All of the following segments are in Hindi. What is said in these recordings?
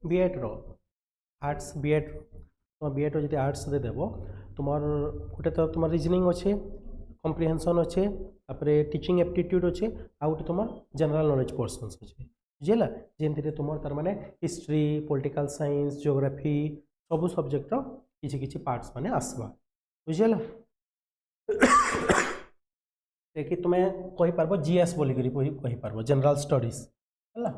बीएड रो आर्ट्स बीएड तुम बीएड जो आर्ट्स दे देव तुम गोटे तो तुम रिजनिंग अच्छे कम्प्रिहेंशन अच्छे तापर टीचिंग एप्टीट्यूड अच्छे आ गोटे तुम जनरल नॉलेज पोर्सन्स अच्छे बुझेगा जमी तुम तार माने हिस्ट्री पॉलिटिकल साइंस जियोग्राफी सब सब्जेक्टर किसी किसी पार्ट्स माने आसवा बुझेगा देखिए तुम्हें कही पार जीएस बोलिक कही पार जनरल स्टडीज है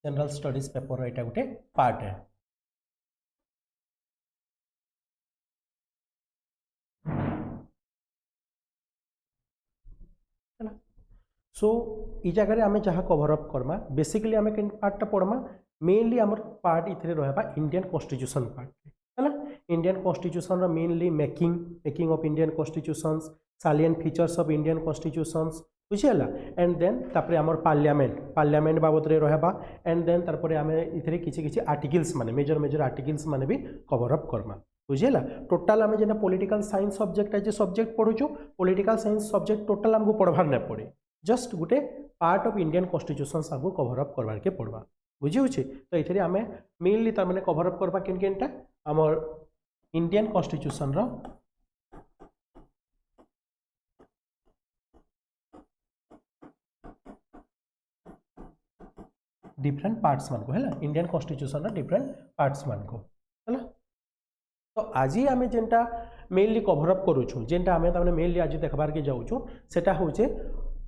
जनरल स्टडीज पेपर यहाँ गोटे पार्ट है सो ये जगह आम जहाँ कवर अप करमा बेसिकली आम के पार्टा पढ़मा मेनली आम पार्ट इथे रहा इंडियन कॉन्स्टिट्यूशन पार्ट है Indian constitution mainly making of Indian constitutions salient features of Indian constitutions बुझीगला एंड देन तापर आम पार्लियामेंट बाबद रहा एंड देन तापर आम इथे किसी आर्टिकल्स माने मेजर मेजर आर्टिकल्स माने भी कवर अप करमा बुझीगला टोटाल आम जेना पॉलिटिकल साइंस सब्जेक्ट है सब्जेक्ट पढ़ुचु पॉलिटिकल साइंस सब्जेक्ट टोटाल आमको पढ़वार नहीं पड़े जस्ट गोटे पार्ट ऑफ इंडियन कॉन्स्टिट्यूशन आमको कवर अप करवार के पड़वा बुझे तो ये आम मेनली तार माने कवर अप करवा केनटा आमर इंडियन कॉन्स्टिट्यूशन रो डिफरेंट पार्ट्स मान को है इंडियन कॉन्स्टिट्यूशन रो डिफरेंट पार्ट्स मान को है तो आज आम जेनटा मेनली कवर अप करूँ जेनटा आम तार मेनली आज देखबार के जाऊँ सेटा होचे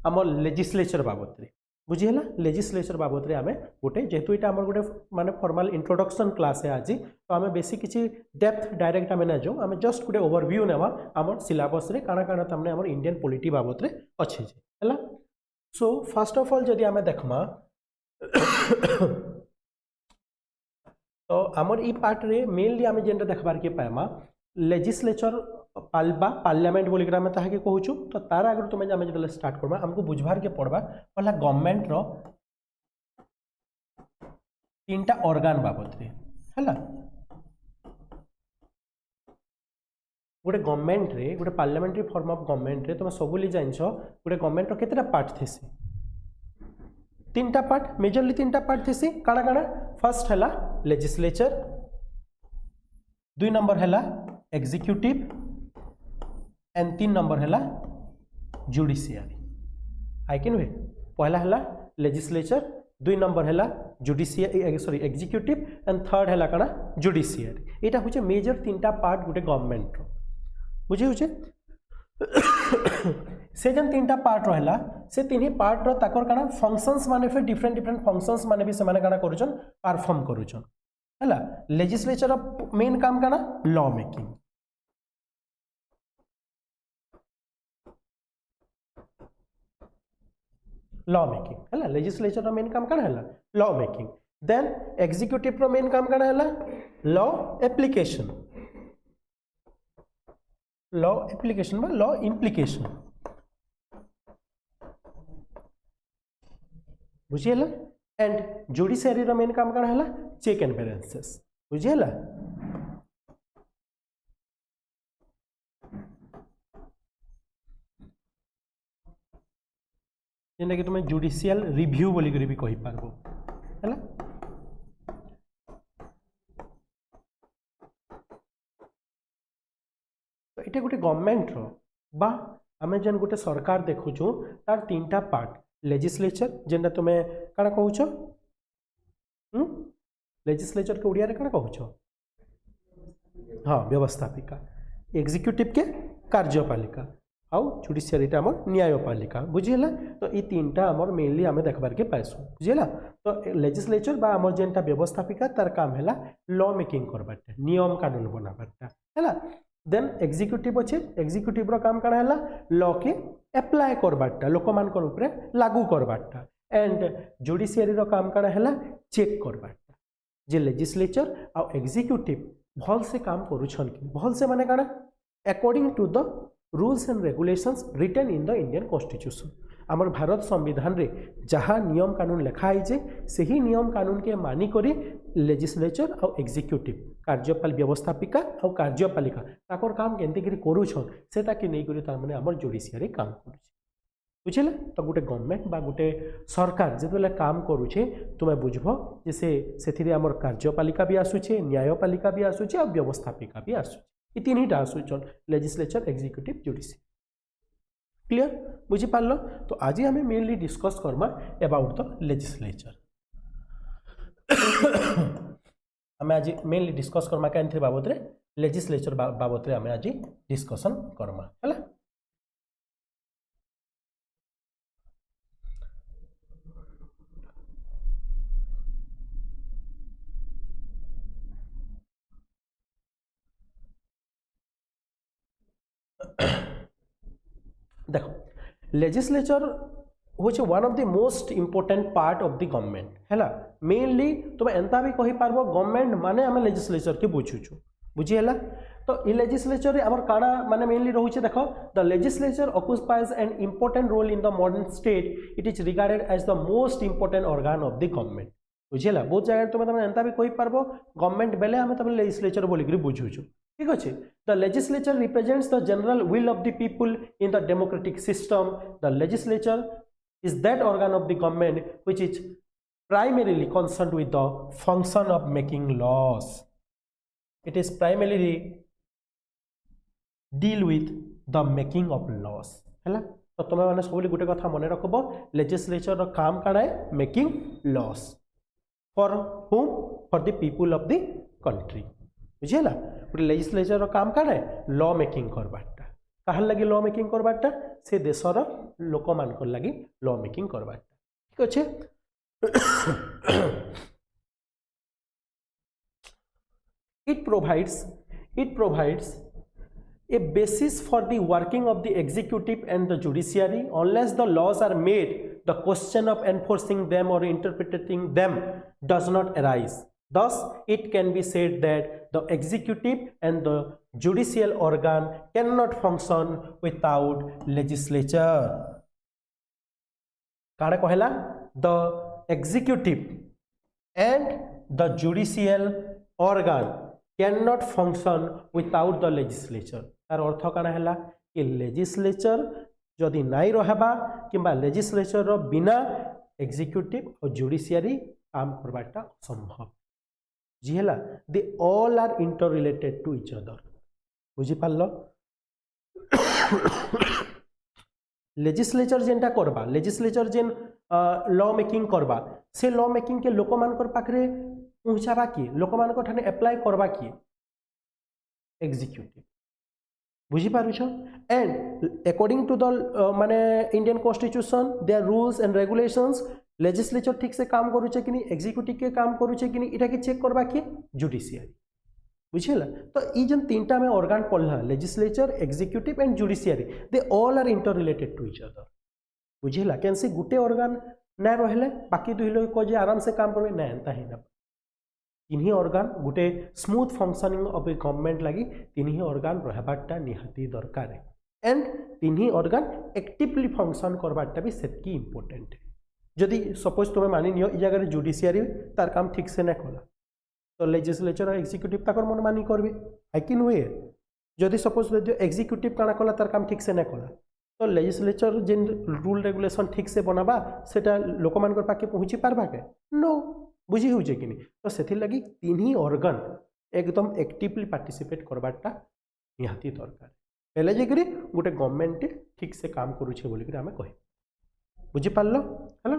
आमर लेजिस्लेचर बाबद रे बुझीगला लेजिस्लेचर बाबद रे आम गोटे जेहेतु यहाँ आम गोटे माने फॉर्मल इंट्रोडक्शन क्लास है आज तो आम बेसी किसी डेप्थ डायरेक्ट आम ना जाऊँ आम जस्ट गोटे ओवरव्यू नेवा आम सिलेबस रे काना काना तमने आम इंडियन पॉलिटी बाबद रे अच्छे है सो फर्स्ट ऑफ ऑल जदि आम देखमा तो आमर ई पार्ट रे मेनली आम जेनटा देखबार के पाएमा लेजिस्लेचर पार्लियामेंट बोलिक आम ताके कहूँ तो तार आगे तुम्हें आम जो स्टार्ट करवा आमको बुझबार के पड़वा पहला गवर्नमेंट रो तीन टा ऑर्गन बाबद रे है गोटे गवर्नमेंट रे गोटे पार्लियामेंट्री फॉर्म ऑफ गवर्नमेंट रे तुम सबुली जानछ गोटे गवर्नमेंट रो केतेटा पार्ट थेसी तीन टा पार्ट मेजरली तीन टा पार्ट थेसी काना काना फर्स्ट हैला लेजिस्लेचर दुई नंबर हैला एग्जीक्यूटिव एंड तीन नंबर हैला जुडिशियरी आई कैन वे पहला हैला लेजिस्लेचर दुई नंबर हैला judiciary sorry executive and third हैला काना जुडिशियरी एटा होचे मेजर तीन टा पार्ट गोटे गवर्नमेंट रो बुझे होचे से जन तीन टा पार्ट रहला से तीन ही पार्ट रो ताकर काना फंक्शंस माने फिर डिफरेंट डिफरेंट फंक्शंस माने भी से माने काना करूछन परफॉर्म करूछन हैला लेजिस्लेचर रो मेन काम काना लॉ मेकिंग लॉ मेकिंग है लेजिस्लेचर मेन काम कौन है law making then executive main काम कौन है लॉ एप्लिकेशन लॉ इम्प्लिकेशन बुझीगला एंड जुडिशियरी मेन काम कौन है चेक एंड बैलेंसेस बुझीगला जेनटा कि तुम्हें जुडिशियल रिव्यू बोली भी कही पारबो है तो ये गोटे गवर्नमेंट रो बा आम जेन गोटे सरकार देखुचु तार तीन टा पार्ट लेजिस्लेचर जेनटा तुम्हें काना कहूछ लेजिस्लेचर के ओडिया रे काना कहूछ हाँ व्यवस्थापिका एग्जीक्यूटिव के कार्यपालिका आउ जुडिशियरीटा आम न्यायपालिका बुझीगला तो ये तीन टा आमर मेनली आम देखबार के पाइसु बुझीगला तो लेजिस्लेचर बा आमर जेनटा व्यवस्थापिका तार काम है लॉ मेकिंग करबाटा नियम कानून बनाबाटा है देन एग्जीक्यूटिव अच्छे एग्जीक्यूटिव रो काम काना है लॉ के एप्लाय करबाटा लोक मानकर ऊपर लागू करबाटा एंड जुडिशियरी रो काम काना है चेक करबाटा जे लेजिस्लेचर आ एग्जीक्यूटिव भल से काम करूछन कि भल से माने काना according to the rules and regulations written in the Indian constitution आमर भारत संविधान रे जहाँ नियम कानून लिखाई जे से ही नियम कानून के मानी करी लेजिस्लेचर और एग्जीक्यूटिव कार्यपाल व्यवस्थापिका और कार्यपालिका ताकर काम केनते करी करूछन से ताकि नहीं करी तार माने आमर जुडिशियरी काम करूछ बुझे तो गोटे गवर्नमेंट बा गोटे सरकार जो काम करुचे तुम्हें बुझब जे से आमर कार्यपालिका भी आसूचे न्यायपालिका भी आसूचे और व्यवस्थापिका भी आसूचे ये तीन टा आसूचन लेजिस्लेचर एग्जीक्यूटिव जुडिशियरी क्लियर बुझी पार्ल तो आज आम mainly discuss Karma about the legislature आम आज मेनली डिस्कस करमा क्या बाबद रे लेजिस्लेचर बाबद रे आम आज डिस्कसन करमा है देखो लेजिस्लेचर होचे one of the most important part of the government है मेनली तुम एंता भी कहि पारबो गवर्नमेंट माने आम लेजिस्लेचर के बुझुछु बुझी है तो ये लेजिस्लेचर आमर काना माने मेनली रोचे देखो the legislature occupies an important role in the modern state it is regarded as the most important organ of the government बुझेगा बहुत जगह तुम एंता भी कहि पारबो गवर्नमेंट बेले आम तुम लेजिस्लेचर बोलिक बुझुछु ठीक अच्छे the legislature represents the general will of the people in the democratic system the legislature is that organ of the government which is primarily concerned with the function of making laws. It is primarily deal with the making of laws. है तो तुम मैंने सब गोटे कथा मन रखब लेजिस्लेचर काम काण है making laws for whom for the people of the country बुझेगा गोटे लेजिस्लेचर काम काण है लॉ मेकिंग करवाटा कहार लगी लॉ मेकिंग करवाटा से देशर लोक मान लगी लॉ मेकिंग करवाटा ठीक अच्छे it provides a basis for the working of the executive and the judiciary. Unless the laws are made, the question of enforcing them or interpreting them does not arise. Thus, it can be said that the executive and the judicial organ cannot function without legislature. काड़ा कहला the executive and the judicial organ cannot function without the legislature. तार अर्थ काना हैला कि legislature जदि नाई रहबा किंबा legislature रो बिना executive और judiciary काम करबाटा असंभव जी है they all are interrelated to each other बुझी पार्ल लेजिस्लेचर जेनटा करबा लेजिस्लेचर जेन लॉ मेकिंग करबा से लॉ मेकिंग के लोक मानकर पाखरे पहुंचाबा किए लोक मानकर ठाने अप्लाई करबा किए एग्जीक्यूटिव बुझी पारुछ एंड अकॉर्डिंग टू द माने Indian constitution their rules and regulations legislature ठीक से काम करुचे कि नहीं एग्जीक्यूटिव के काम करुचे कि नहीं इटा के चेक करबा किए जुडिशियरी बुझेला तो ये जन तीनटा में ऑर्गन पढ़ला legislature executive and judiciary they all are interrelated to each other बुझेला कैसे गुटे ऑर्गन ना रहले बाकी दुई लोग को जे आराम से काम करबे ना एंता ही ना तीन ऑर्गन गोटे smooth functioning of A government लगी तीन ऑर्गन रहबाटा निहाती दरकार एंड तीन ऑर्गन एक्टिवली फंक्शन करबाटा भी सेतकी इंपोर्टेंट है जदि सपोज तुम मानि नियो जगह जुडिशियरी तार काम ठीक से ना कला तो लेजिस्लेचर और एग्जीक्यूटिव ताकर मन मानी करबे है कि नुए जदि सपोज एग्जीक्यूटिव काना कला तार काम ठीक से ना कला तो लेजिस्लेचर जेन रूल रेगुलेशन ठीक से बनाबा सेटा लोक मान पाके पहुँची पारबा के नो बुझी हो कि नहीं तो से लगी तीन ऑर्गन एकदम एक्टिवली पार्टिसिपेट करवाटा निहाती दरकार पहले जाकि गोटे गवर्नमेंट ठीक से काम करुचे बोलिक आम कह बुझी पार्ल है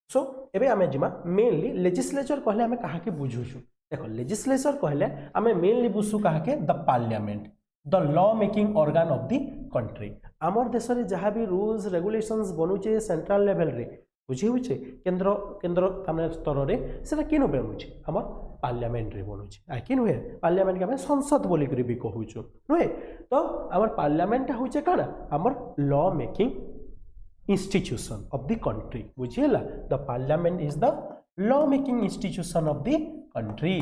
सो एबे आमे जिमा मेनली लेजिस्लेचर कहले आमे कहा के बुझुछु देखो लेजिस्लेचर कहले आमे मेनली बुझु कहा के the parliament the law making organ of the country आमर देश में जहाँ भी रूल्स रेगुलेशंस बनुचे सेंट्रल लेवल रे बुझी होचे केंद्र केंद्र तामे स्तर रे सेटा केनो बनुचे हमर पार्लियामेंट रे बनुचे आ कि नुहे पार्लियामेंट के आमे संसद बोली करी भी कहूछु नुहे तो हमर पार्लियामेंट होचे काना हमर law making institution of the country बुझिएला the parliament is the law making institution of the country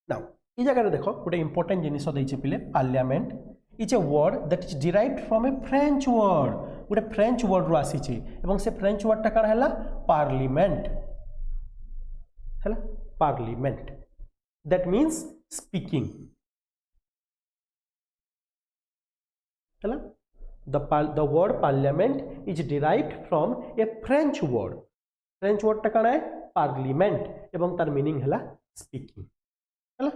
now ये जगह देख गोटे इंपोर्टेंट जिनिस देछि पिले parliament is a word that is derived from A French word गोटे फ्रेंच वर्ड रो आसीछि एवं से फ्रेंच वर्डटा काण हैला पार्लिमेंट हैला पार्लिमेंट दैट मीन्स स्पीकिंग हैला the word parliament is derived from a French word टा काण है पार्लिमेंट एवं तार मीनिंग हैला स्पीकिंग हैला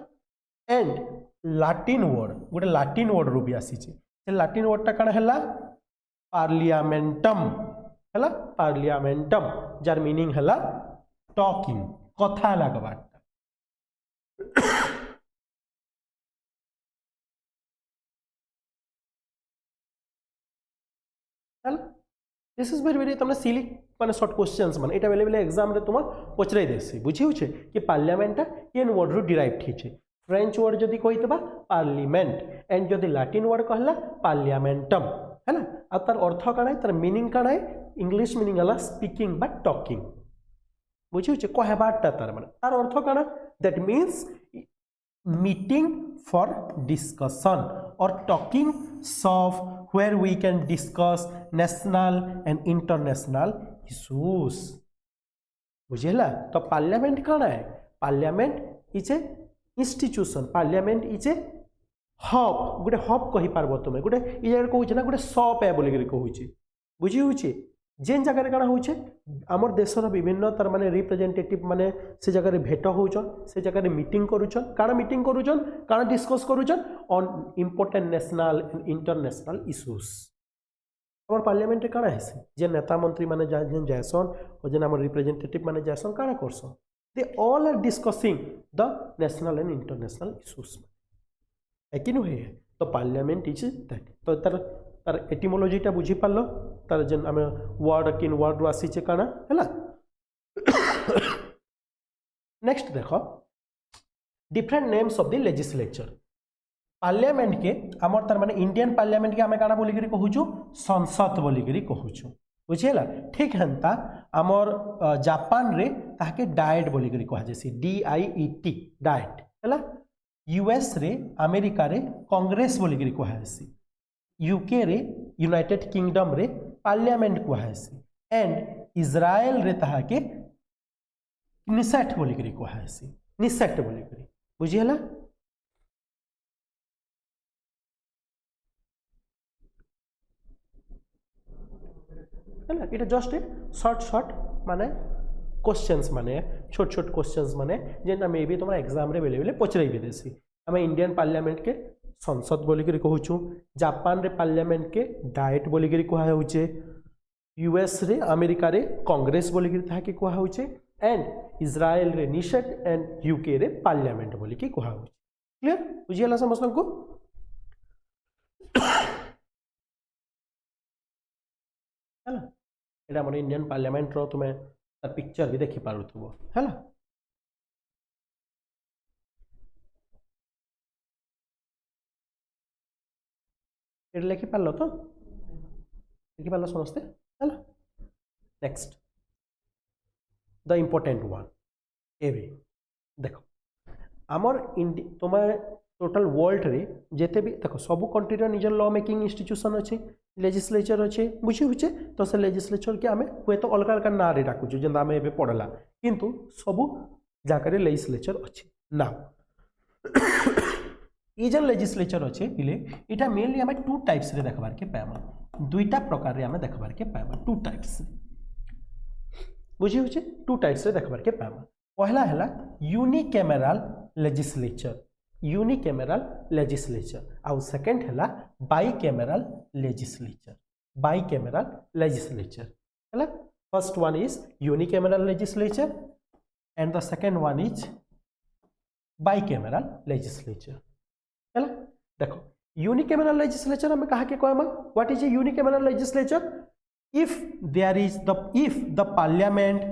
एंड लाटिन वर्ड गोटे लाटिन वर्ड रो भी आसी से लाटिन वर्ड टा काण हैला पार्लियामेंटम हैला पार्लियामेंटम जार मीनिंग हैला टॉकिंग कथा लागबाटा दिस इज वेरी तुमने सिली माने शॉर्ट क्वेश्चंस माने एटा बेले बेले एग्जाम रे तुम पचराई देसी बुझी होछे कि पार्लियामेंट केन वर्ड रो डिराइव थीचे फ्रेंच वर्ड जदी कहितबा पार्लिमेंट एंड जदी लैटिन वर्ड कहला पार्लियामेंटम है ना आ तार अर्थ काना तार मीनिंग काना इंग्लिश मीनिंग हला स्पीकिंग बा टॉकिंग बुझी होछे कहबाटा तार माने तार अर्थ काना that means meeting for discussion or talking of where we can discuss national and international issues बुझेला तो पार्लियामेंट कौन है parliament is a institution parliament is a hub गोटे हब कहि पारबो तुमे गोटे ई जगह कहूछ ना गोटे शॉप है बोली कहूछ बुझी होछि जेन जगह काना होछे आमर देशर विभिन्न तार माने रिप्रेजेंटेटिव माने से जगह रे भेट होउछन से जगह रे मीटिंग करूछन काना मीटिंग करूछन काना डिस्कस करूछन on important national and international issues आमर पार्लियामेंट रे काना हेसे जे नेता मंत्री माने जेन जायसन और जेन आमर रिप्रेजेंटेटिव माने जायसन काना करसन they all are discussing the national and international issues है कि नुहे तो पार्लियामेंट इज दैट तो तार एटिमोलॉजीटा बुझी पारलो तार जेन आमे वर्ड किन वर्ड रो आसी छे काना हैला नेक्स्ट देखो different names of the legislature parliament के आमर तार माने इंडियन पार्लियामेंट के आमे काना बोली करी कहूछु संसद बोली करी कहूछु बुझिला ठीक हंता आमर जापान रे ताके डायट बोली करी कहा जेसी DIET डायट हैला यूएस रे अमेरिका रे कांग्रेस बोली करी कहा जेसी यूके रे यूनाइटेड किंगडम रे पार्लियामेंट कहुसी एंड इज्राएल रे ताहाके निसेट बोली करी कहुसी निसेट बोली करी बुझिला हैला इटा जस्ट ए शॉर्ट माने क्वेश्चंस माने छोट छोट क्वेश्चंस माने जेना मे बी तुमरा एग्जाम रे बेले बेले पचराई बे देसी हमें इंडियन पार्लियामेंट के संसद बोली करी कहूछु जापान रे पार्लियामेंट के डायट बोली करी कहा होचे यूएस रे अमेरिका रे कांग्रेस बोली करी था के कहा होचे एंड इज्राएल रे निसेट एंड यूके रे पार्लियामेंट बोली के कहा होचे क्लियर बुझियला समस्त को हैला एटा मन इंडियन पार्लियामेंट रो तुमे पिक्चर भी देखि पारुथबो हैला लिखि पारल तो लिखि पारल समस्ते है नेक्स्ट द इम्पोर्टेंट वन एबे देखो आमर तुम टोटल वर्ल्ड रे जेते भी देखो सब कंट्री रे निजर लॉ मेकिंग इंस्टीट्यूशन अच्छे लेजिस्लेचर अच्छे बुझी होचे तो से लेजिस्लेचर के आमे हुए तो अलग अलग ना रे डाकुछु जेंदा आमे एबे पढ़ला किंतु सब जाकर लेजिस्लेचर अच्छे ना ये जन लेजिस्लेचर अच्छे पिले इटा मेनली हमें टू टाइप्स रे देखबार के पाएमा दुईटा प्रकार रे हमें देखबार के पाएमा टू टाइप्स बुझी होचे टू टाइप्स रे देखबार के पाएमा पहला हैला यूनिकैमेरल लेजिस्लेचर आउ सेकंड हैला बाइकैमेरल लेजिस्लेचर हैला first one is unicameral legislature and the second one is bicameral legislature हैला देखो यूनिकैमेरल लेजिस्लेचर हमें कहा के कहमा what is a unicameral legislature if the parliament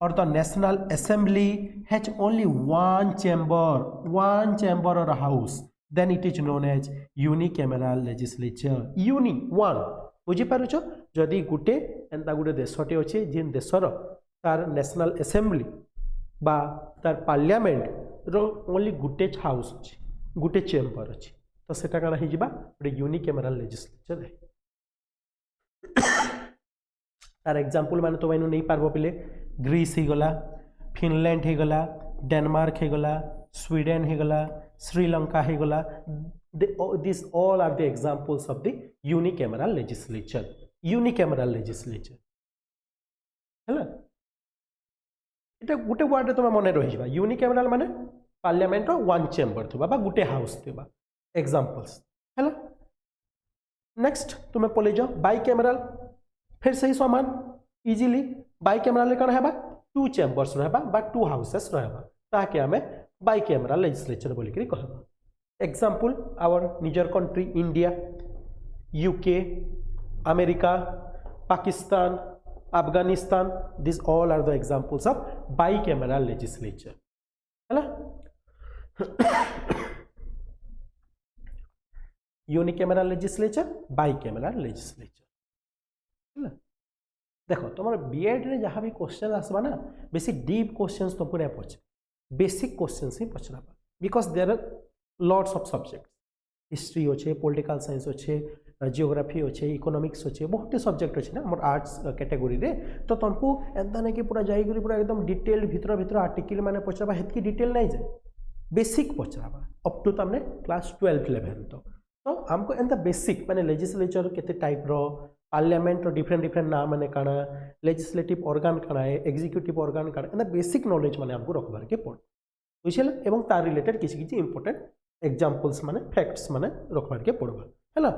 or the national assembly has only one chamber or a house then it is known as unicameral legislature uni one बुझी पारुछ जदि गुटे एंता गुटे देशटे अच्छे जेन देशर तार नेशनल असेंबली बा तार पार्लियामेंट ओनली गुटे हाउस अच्छी गुटे चेम्बर अच्छी तो सेटा कण हो गोटे यूनिकैमराल लेजिस्लेचर है तार एग्जांपल माने तो मैंने नहीं पार्ब पिले ग्रीस हो गला फिनलैंड हो गला डेनमार्क हो गला स्वीडेन हो गला श्रीलंका हो गला this all are the examples of the unicameral legislature है এটা গোটে ওয়ার্ডে তুমি মনে রহিবা यूनिकैमराल माने पार्लियामेंट वन चेम्बर थोबा बा गोटे हाउस थोबा एग्जांपल्स है नेक्स्ट तुम्हें पलि जाओ बाइकैमराल फिर सही समान इजिली बाइकैमराल कौन है टू चेम्बर्स रहा बा टू हाउसेस रहा ताकि आम बाइकैमराल लेजिस्लेचर बोलिक कहबा एग्जांपल आवर निजर country India UK America Pakistan Afghanistan, these all are the examples of bicameral legislature. है यूनिकैमराल लेजिस्लेचर बाइकैमराल लेजिस्लेचर है देखो तुम बीएड रे जहाँ भी क्वेश्चन आसवा ना बेसी डीप क्वेश्चंस तुमको नहीं पहुँचे बेसिक क्वेश्चंस ही पचरा because there are lots of subjects history अच्छे पॉलिटिकल साइंस अच्छे जियोग्राफी अच्छे इकोनॉमिक्स अच्छे बहुत सब्जेक्ट अच्छे ना मोर आर्ट्स कैटेगोरी रे तो तुमको एंता नहीं कि पूरा जाइए पूरा एकदम डिटेल भीतर भीतर आर्टिकल माने पचराबा हेतकी डिटेल नहीं जाए बेसिक पचराबा अप टू तमने क्लास 12 लेवल तो हमको एंता बेसिक माने लेजिस्लेचर केते टाइप रो पार्लियामेंट रो डिफरेंट डिफरेंट नाम माने काना लेजिस्लेटिव ऑर्गन काना है एग्जीक्यूटिव ऑर्गन काना एंता बेसिक नॉलेज माने हमको रखबार के पड़ बुझिला एवं तार रिलेटेड किसी किसी इंपोर्टेंट एग्जांपल्स माने फैक्ट्स माने रखबार के पड़बा है ना।